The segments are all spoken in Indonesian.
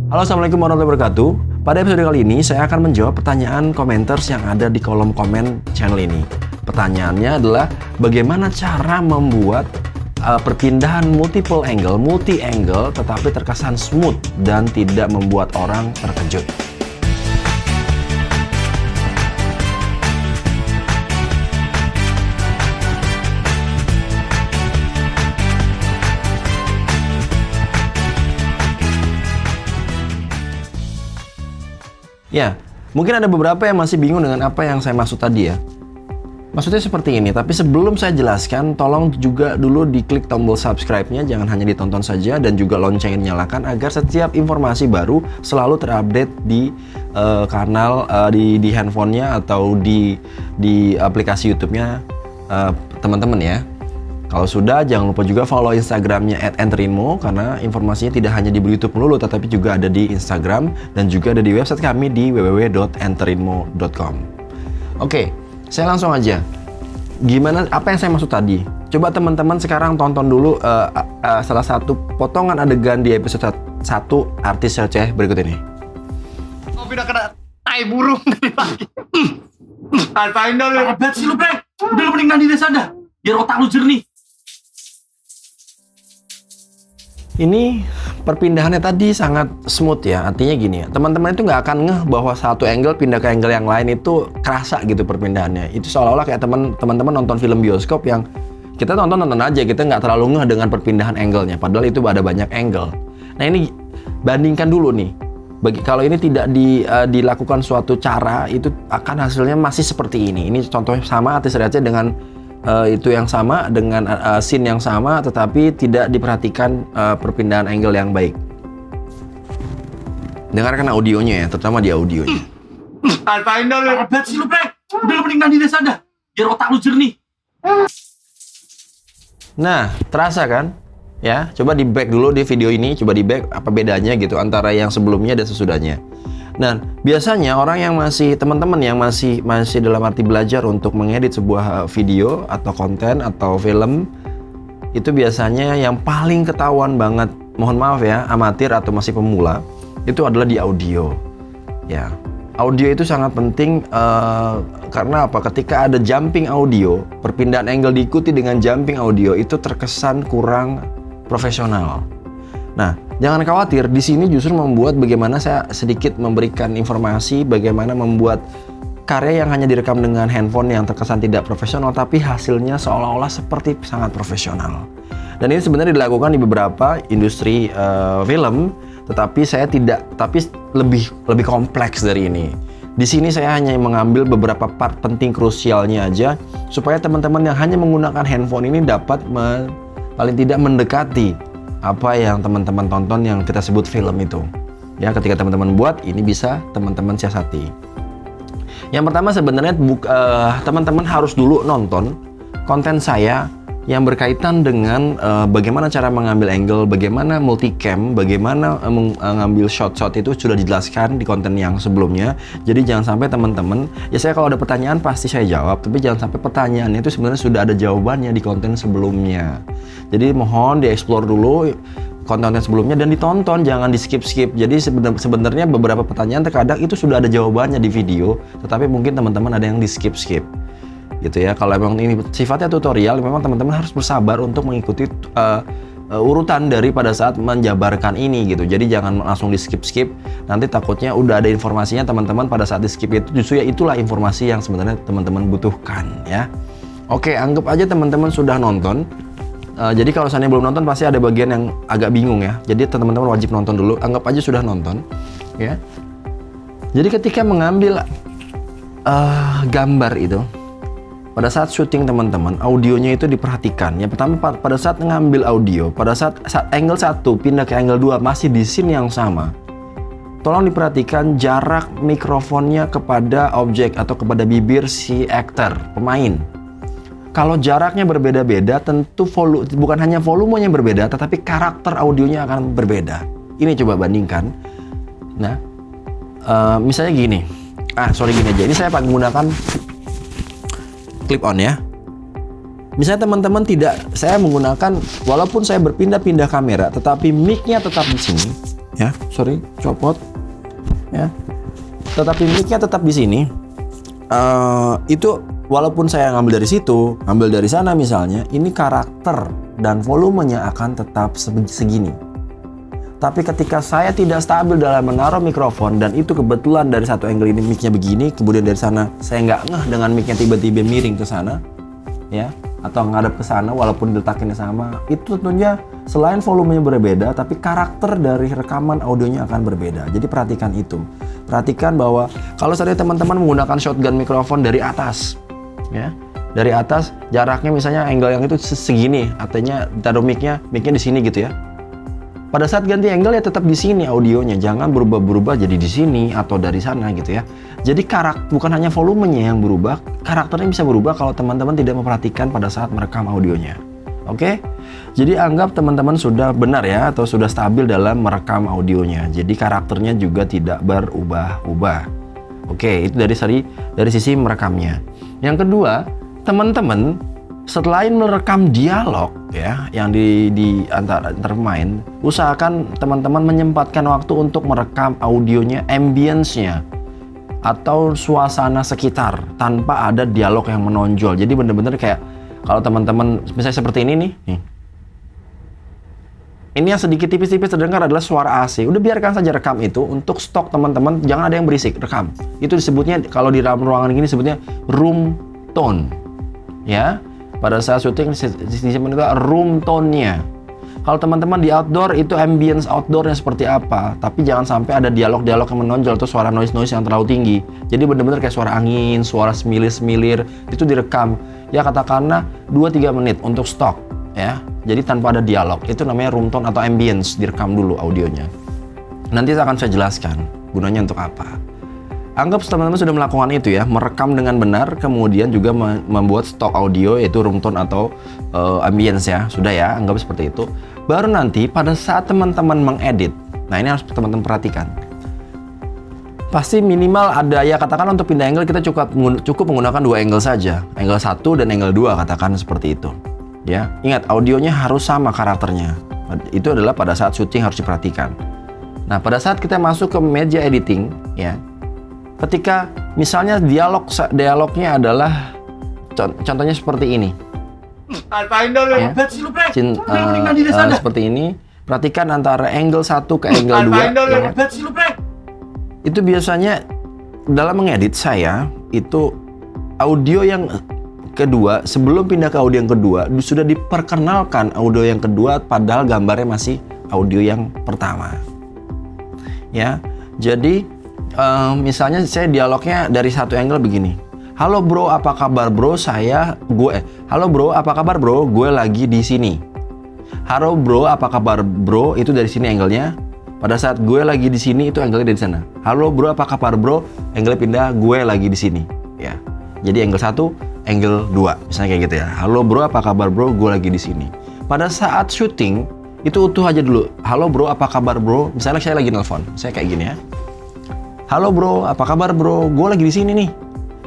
Halo, assalamualaikum warahmatullahi wabarakatuh. Pada episode kali ini saya akan menjawab pertanyaan komentar yang ada di kolom komen channel ini. Pertanyaannya adalah bagaimana cara membuat perpindahan multi angle tetapi terkesan smooth dan tidak membuat orang terkejut. Ya, mungkin ada beberapa yang masih bingung dengan apa yang saya maksud tadi ya. Maksudnya seperti ini, tapi sebelum saya jelaskan, tolong juga dulu diklik tombol subscribe-nya, jangan hanya ditonton saja, dan juga loncengnya nyalakan agar setiap informasi baru selalu terupdate di kanal, di handphonenya atau di aplikasi YouTube-nya teman-teman ya. Kalau sudah, jangan lupa juga follow Instagramnya @enterinmo karena informasinya tidak hanya di YouTube melulu, tetapi juga ada di Instagram dan juga ada di website kami di www.enterinmo.com. Oke, saya langsung aja. Gimana? Apa yang saya maksud tadi? Coba teman-teman sekarang tonton dulu salah satu potongan adegan di episode 1 artis receh berikut ini. Kopi udah kena tai burung dari pagi. Rasain dah lu. Hebat sih lu, Bre. Udah lu mending mandi deh sana. Biar otak lu jernih. Ini perpindahannya tadi sangat smooth ya. Artinya gini ya, teman-teman itu nggak akan ngeh bahwa satu angle pindah ke angle yang lain itu kerasa gitu perpindahannya. Itu seolah-olah kayak teman-teman nonton film bioskop yang kita nonton aja, kita nggak terlalu ngeh dengan perpindahan angle-nya. Padahal itu ada banyak angle. Nah ini bandingkan dulu nih. Kalau ini tidak dilakukan suatu cara, itu akan hasilnya masih seperti ini. Ini contohnya sama artis receh dengan itu yang sama dengan scene yang sama, tetapi tidak diperhatikan perpindahan angle yang baik. Dengarkan audionya ya, terutama di audionya. Rasain dah lu. Hebat sih lu, Bre. Udah lu mending mandi deh sana. Biar otak lu jernih. Nah, terasa kan? Ya, coba di back dulu di video ini, coba di back apa bedanya gitu antara yang sebelumnya dan sesudahnya. Nah, biasanya orang yang teman-teman yang masih dalam arti belajar untuk mengedit sebuah video atau konten atau film, itu biasanya yang paling ketahuan banget, mohon maaf ya, amatir atau masih pemula, itu adalah di audio. Ya, audio itu sangat penting karena apa? Ketika ada jumping audio, perpindahan angle diikuti dengan jumping audio itu terkesan kurang profesional. Nah, jangan khawatir, di sini justru membuat bagaimana saya sedikit memberikan informasi bagaimana membuat karya yang hanya direkam dengan handphone yang terkesan tidak profesional, tapi hasilnya seolah-olah seperti sangat profesional. Dan ini sebenarnya dilakukan di beberapa industri film, tetapi lebih kompleks dari ini. Di sini saya hanya mengambil beberapa part penting krusialnya aja, supaya teman-teman yang hanya menggunakan handphone ini dapat paling tidak mendekati apa yang teman-teman tonton yang kita sebut film itu. Ya, ketika teman-teman buat, ini bisa teman-teman siasati. Yang pertama sebenarnya teman-teman harus dulu nonton konten saya yang berkaitan dengan bagaimana cara mengambil angle, bagaimana multicam, bagaimana mengambil shot-shot itu sudah dijelaskan di konten yang sebelumnya. Jadi jangan sampai teman-teman, ya saya kalau ada pertanyaan pasti saya jawab, tapi jangan sampai pertanyaannya itu sebenarnya sudah ada jawabannya di konten sebelumnya. Jadi mohon dieksplor dulu konten sebelumnya dan ditonton, jangan di skip-skip. Jadi sebenarnya beberapa pertanyaan terkadang itu sudah ada jawabannya di video, tetapi mungkin teman-teman ada yang di skip-skip. Gitu ya. Kalau memang ini sifatnya tutorial, memang teman-teman harus bersabar untuk mengikuti urutan dari pada saat menjabarkan ini gitu. Jadi jangan langsung di skip-skip, nanti takutnya udah ada informasinya teman-teman pada saat di skip itu justru ya itulah informasi yang sebenarnya teman-teman butuhkan ya. Oke, anggap aja teman-teman sudah nonton. Jadi kalau seandainya belum nonton pasti ada bagian yang agak bingung ya. Jadi teman-teman wajib nonton dulu. Anggap aja sudah nonton ya. Jadi ketika mengambil gambar itu, pada saat syuting teman-teman, audionya itu diperhatikan. Yang pertama pada saat mengambil audio, pada saat angle 1 pindah ke angle 2 masih di scene yang sama. Tolong diperhatikan jarak mikrofonnya kepada objek atau kepada bibir si aktor, pemain. Kalau jaraknya berbeda-beda, tentu bukan hanya volumenya berbeda, tetapi karakter audionya akan berbeda. Ini coba bandingkan. Nah, misalnya gini. Gini aja. Ini saya menggunakan clip on ya. Misalnya teman-teman saya menggunakan, walaupun saya berpindah-pindah kamera, tetapi mic-nya tetap di sini, Ya, sorry, copot. Ya. Tetapi mic-nya tetap di sini. Itu walaupun saya ngambil dari situ, ngambil dari sana misalnya, ini karakter dan volumenya akan tetap segini. Tapi ketika saya tidak stabil dalam menaruh mikrofon dan itu kebetulan dari satu angle ini mic-nya begini, kemudian dari sana saya nggak ngeh dengan mic-nya tiba-tiba miring ke sana, ya, atau ngadep ke sana walaupun diletakinnya sama, itu tentunya selain volumenya berbeda, tapi karakter dari rekaman audionya akan berbeda. Jadi perhatikan itu. Perhatikan bahwa kalau seandainya teman-teman menggunakan shotgun mikrofon dari atas, ya, dari atas jaraknya misalnya angle yang itu segini, artinya taruh mic-nya di sini gitu ya. Pada saat ganti angle ya tetap di sini audionya, jangan berubah-berubah jadi di sini atau dari sana gitu ya. Jadi bukan hanya volumenya yang berubah, karakternya bisa berubah kalau teman-teman tidak memperhatikan pada saat merekam audionya. Oke? Jadi anggap teman-teman sudah benar ya atau sudah stabil dalam merekam audionya. Jadi karakternya juga tidak berubah-ubah. Oke, itu dari sisi merekamnya. Yang kedua, teman-teman selain merekam dialog ya yang di antara pemain, usahakan teman-teman menyempatkan waktu untuk merekam audionya, ambience-nya atau suasana sekitar tanpa ada dialog yang menonjol. Jadi benar-benar kayak kalau teman-teman misalnya seperti ini nih. Ini yang sedikit tipis-tipis terdengar adalah suara AC. Udah biarkan saja rekam itu untuk stok teman-teman, jangan ada yang berisik, rekam. Itu disebutnya kalau di dalam ruangan gini sebutnya room tone. Ya. Pada saat syuting disimpan itu room tone-nya. Kalau teman-teman di outdoor itu ambience outdoornya seperti apa, tapi jangan sampai ada dialog-dialog yang menonjol atau suara noise-noise yang terlalu tinggi. Jadi benar-benar kayak suara angin, suara semilir-semilir itu direkam. Ya katakanlah 2-3 menit untuk stok ya. Jadi tanpa ada dialog. Itu namanya room tone atau ambience, direkam dulu audionya. Nanti akan saya jelaskan gunanya untuk apa. Anggap teman-teman sudah melakukan itu ya, merekam dengan benar, kemudian juga membuat stok audio yaitu room tone atau ambience ya, sudah ya, anggap seperti itu. Baru nanti pada saat teman-teman mengedit, nah ini harus teman-teman perhatikan. Pasti minimal ada ya, katakan untuk pindah angle kita cukup menggunakan 2 angle saja, angle 1 dan angle 2 katakan seperti itu. Ya, ingat audionya harus sama karakternya. Itu adalah pada saat syuting harus diperhatikan. Nah, pada saat kita masuk ke media editing ya. Ketika misalnya dialognya adalah contohnya seperti ini. Ya. Seperti ini. Perhatikan antara angle 1 ke angle 2. Ya. Itu biasanya dalam mengedit saya itu audio yang kedua, sebelum pindah ke audio yang kedua sudah diperkenalkan audio yang kedua padahal gambarnya masih audio yang pertama. Ya. Jadi misalnya saya dialognya dari satu angle begini. Halo bro, apa kabar bro? Halo bro, apa kabar bro? Gue lagi di sini. Halo bro, apa kabar bro? Itu dari sini angle-nya. Pada saat gue lagi di sini itu angle-nya dari sana. Halo bro, apa kabar bro? Angle pindah, gue lagi di sini. Ya. Jadi angle 1, angle 2. Misalnya kayak gitu ya. Halo bro, apa kabar bro? Gue lagi di sini. Pada saat syuting itu utuh aja dulu. Halo bro, apa kabar bro? Misalnya saya lagi nelpon. Saya kayak gini ya. Halo bro, apa kabar bro? Gue lagi di sini nih.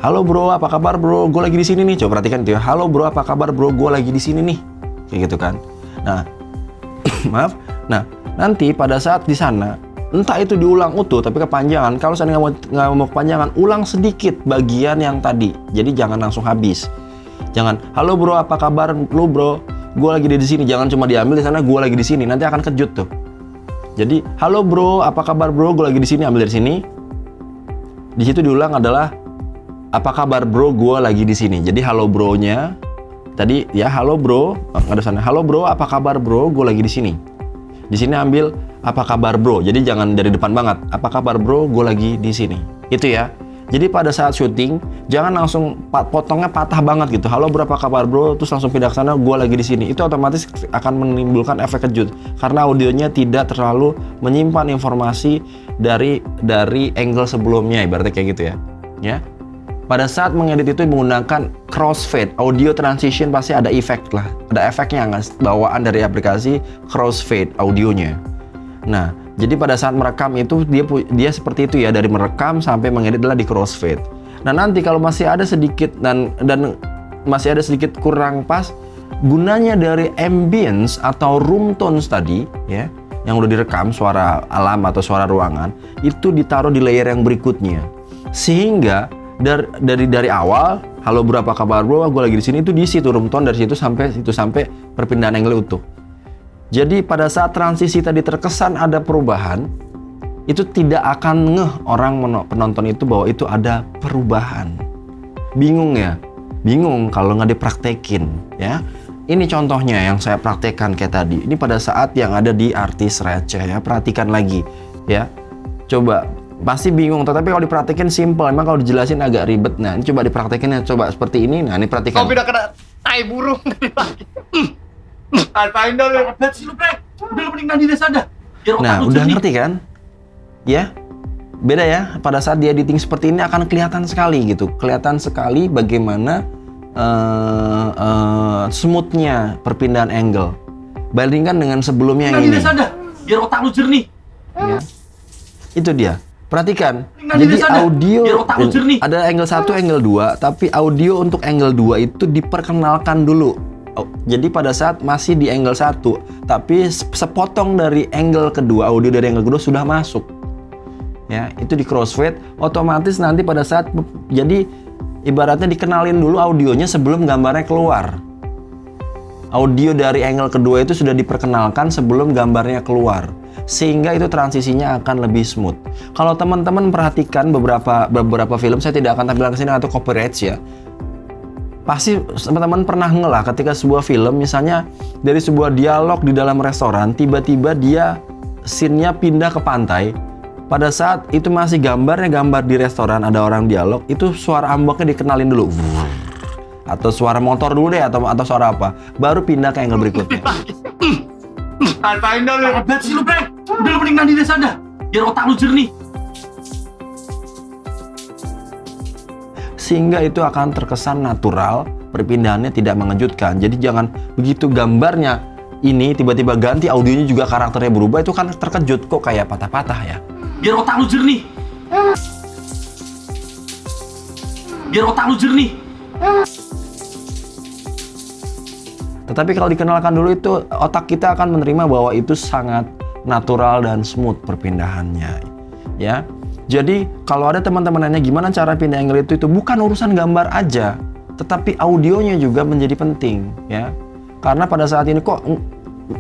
Halo bro, apa kabar bro? Gue lagi di sini nih. Coba perhatikan itu ya. Halo bro, apa kabar bro? Gue lagi di sini nih. Kayak gitu kan. Nah, maaf. Nah, nanti pada saat di sana, entah itu diulang utuh tapi kepanjangan. Kalau saya nggak mau kepanjangan, ulang sedikit bagian yang tadi. Jadi jangan langsung habis. Jangan. Halo bro, apa kabar lu bro? Gue lagi di sini. Jangan cuma diambil di sana. Gue lagi di sini. Nanti akan kejut tuh. Jadi, halo bro, apa kabar bro? Gue lagi di sini. Ambil dari sini. Di situ diulang adalah apa kabar bro, gue lagi di sini. Jadi halo bro-nya tadi ya, halo bro, ada sana. Halo bro, apa kabar bro, gue lagi di sini. Di sini ambil apa kabar bro. Jadi jangan dari depan banget. Apa kabar bro, gue lagi di sini. Itu ya. Jadi pada saat syuting jangan langsung potongnya patah banget gitu. Halo bro, apa kabar bro, terus langsung pindah ke sana, gue lagi di sini. Itu otomatis akan menimbulkan efek kejut karena audionya tidak terlalu menyimpan informasi dari angle sebelumnya, ibaratnya kayak gitu ya. Ya. Pada saat mengedit itu menggunakan crossfade, audio transition pasti ada efek lah. Ada efeknya bawaan dari aplikasi crossfade audionya. Nah, jadi pada saat merekam itu dia seperti itu ya, dari merekam sampai mengedit adalah di crossfade. Nah, nanti kalau masih ada sedikit dan masih ada sedikit kurang pas, gunanya dari ambience atau room tones tadi ya, yang udah direkam suara alam atau suara ruangan itu ditaruh di layer yang berikutnya, sehingga dari awal halo berapa kabar bro, gue lagi di sini, itu diisi tuh room tone dari situ sampai perpindahan angle utuh. Jadi pada saat transisi tadi terkesan ada perubahan, itu tidak akan ngeh orang penonton itu bahwa itu ada perubahan. Bingung ya? Bingung kalau nggak dipraktekin ya. Ini contohnya yang saya praktekkan kayak tadi. Ini pada saat yang ada di artis receh ya. Perhatikan lagi ya. Coba, pasti bingung, tetapi kalau dipraktekin simple. Emang kalau dijelasin agak ribet. Nah, ini coba dipraktekin ya. Coba seperti ini. Nah, ini perhatikan. Kopi udah kena tai burung tadi pagi. Rasain dong lu. Hebat sih lu, Brek. Udah lu mending nanti desa dah. Biar otak Nah, lu udah jernih. ngerti kan? Ya, beda ya. Pada saat di editing seperti ini akan kelihatan sekali gitu. Kelihatan sekali bagaimana smoothnya perpindahan angle. Bandingkan dengan sebelumnya yang Nanti ini. desa dah. Biar otak lu jernih. Ya. Itu dia. Perhatikan. Nanti Jadi desa dah. audio Biar otak lu jernih. ada angle 1, angle 2, tapi audio untuk angle 2 itu diperkenalkan dulu. Jadi pada saat masih di angle 1, tapi sepotong dari angle kedua, audio dari angle kedua sudah masuk. Ya, itu di crossfade, otomatis nanti pada saat jadi ibaratnya dikenalin dulu audionya sebelum gambarnya keluar. Audio dari angle kedua itu sudah diperkenalkan sebelum gambarnya keluar, sehingga itu transisinya akan lebih smooth. Kalau teman-teman perhatikan beberapa film, saya tidak akan tampilkan ke sini atau copyright ya. Pasti teman-teman pernah ngelah ketika sebuah film misalnya dari sebuah dialog di dalam restoran, tiba-tiba dia scene-nya pindah ke pantai. Pada saat itu masih gambar di restoran, ada orang dialog, itu suara ambaknya dikenalin dulu. Atau suara motor dulu deh, atau suara apa. Baru pindah ke angle berikutnya. Rasain dong lu. Hebat sih lu, Brek. Udah lu mending nanti desa dah. Biar otak lu jernih. Sehingga itu akan terkesan natural, perpindahannya tidak mengejutkan. Jadi jangan begitu gambarnya ini tiba-tiba ganti, audionya juga karakternya berubah, itu kan terkejut, kok kayak patah-patah ya. Biar otak lu jernih. Biar otak lu jernih. Tetapi kalau dikenalkan dulu itu, otak kita akan menerima bahwa itu sangat natural dan smooth perpindahannya ya. Jadi kalau ada teman-teman nanya gimana cara pindah angle itu bukan urusan gambar aja, tetapi audionya juga menjadi penting ya. Karena pada saat ini kok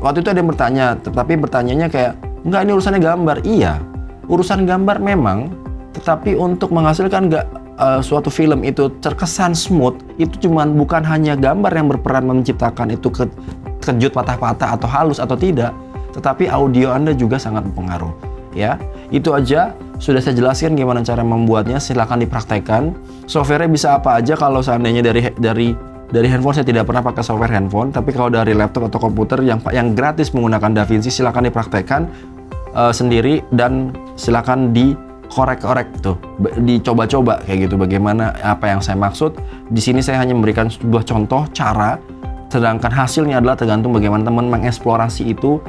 waktu itu ada yang bertanya, tetapi bertanyanya kayak enggak, ini urusannya gambar. Iya, urusan gambar memang, tetapi untuk menghasilkan suatu film itu terkesan smooth, itu cuman bukan hanya gambar yang berperan menciptakan itu kejut, patah-patah atau halus atau tidak, tetapi audio Anda juga sangat berpengaruh ya. Itu aja sudah saya jelaskan gimana cara membuatnya, silahkan dipraktekkan. Softwarenya bisa apa aja. Kalau seandainya dari handphone, saya tidak pernah pakai software handphone, tapi kalau dari laptop atau komputer yang gratis menggunakan DaVinci, silahkan dipraktekkan sendiri dan silahkan dikorek-korek tuh, dicoba-coba kayak gitu bagaimana apa yang saya maksud. Di sini saya hanya memberikan sebuah contoh cara, sedangkan hasilnya adalah tergantung bagaimana teman mengeksplorasi itu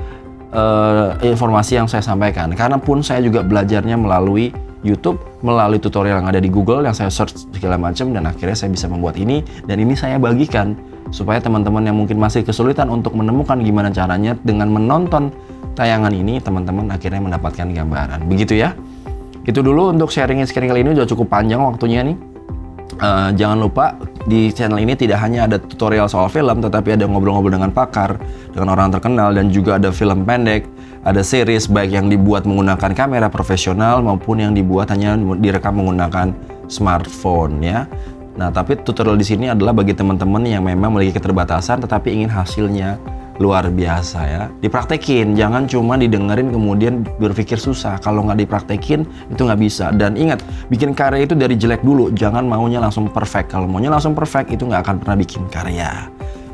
informasi yang saya sampaikan. Karena pun saya juga belajarnya melalui YouTube, melalui tutorial yang ada di Google yang saya search segala macam, dan akhirnya saya bisa membuat ini, dan ini saya bagikan supaya teman-teman yang mungkin masih kesulitan untuk menemukan gimana caranya, dengan menonton tayangan ini teman-teman akhirnya mendapatkan gambaran. Begitu ya. Itu dulu untuk sharing kali ini, udah cukup panjang waktunya nih. Jangan lupa di channel ini tidak hanya ada tutorial soal film, tetapi ada ngobrol-ngobrol dengan pakar, dengan orang terkenal, dan juga ada film pendek, ada series baik yang dibuat menggunakan kamera profesional maupun yang dibuat hanya direkam menggunakan smartphone ya. Nah, tapi tutorial di sini adalah bagi teman-teman yang memang memiliki keterbatasan tetapi ingin hasilnya luar biasa ya. Dipraktekin, jangan cuma didengerin kemudian berpikir susah. Kalau nggak dipraktekin itu nggak bisa. Dan ingat, bikin karya itu dari jelek dulu, jangan maunya langsung perfect. Kalau maunya langsung perfect itu nggak akan pernah bikin karya.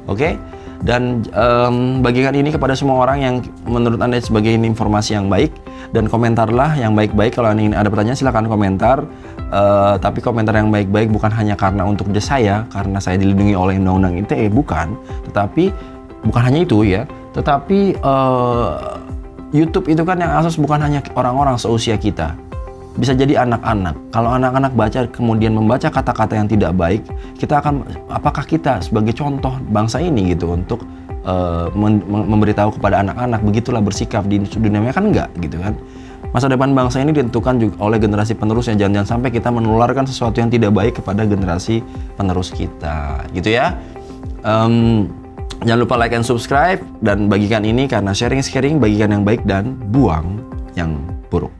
Oke? Dan bagikan ini kepada semua orang yang menurut Anda sebagai ini informasi yang baik, dan komentarlah yang baik-baik. Kalau ingin ada pertanyaan silahkan komentar, tapi komentar yang baik-baik bukan hanya karena untuk saya, karena saya dilindungi oleh undang-undang ITE, bukan, tetapi bukan hanya itu ya, tetapi YouTube itu kan yang akses bukan hanya orang-orang seusia kita, bisa jadi anak-anak. Kalau anak-anak baca kemudian membaca kata-kata yang tidak baik, kita akan, apakah kita sebagai contoh bangsa ini gitu untuk memberitahu kepada anak-anak begitulah bersikap di dunia maya, kan enggak gitu kan. Masa depan bangsa ini ditentukan juga oleh generasi penerusnya. Jangan sampai kita menularkan sesuatu yang tidak baik kepada generasi penerus kita, gitu ya. Jangan lupa like and subscribe dan bagikan ini karena sharing is caring, bagikan yang baik dan buang yang buruk.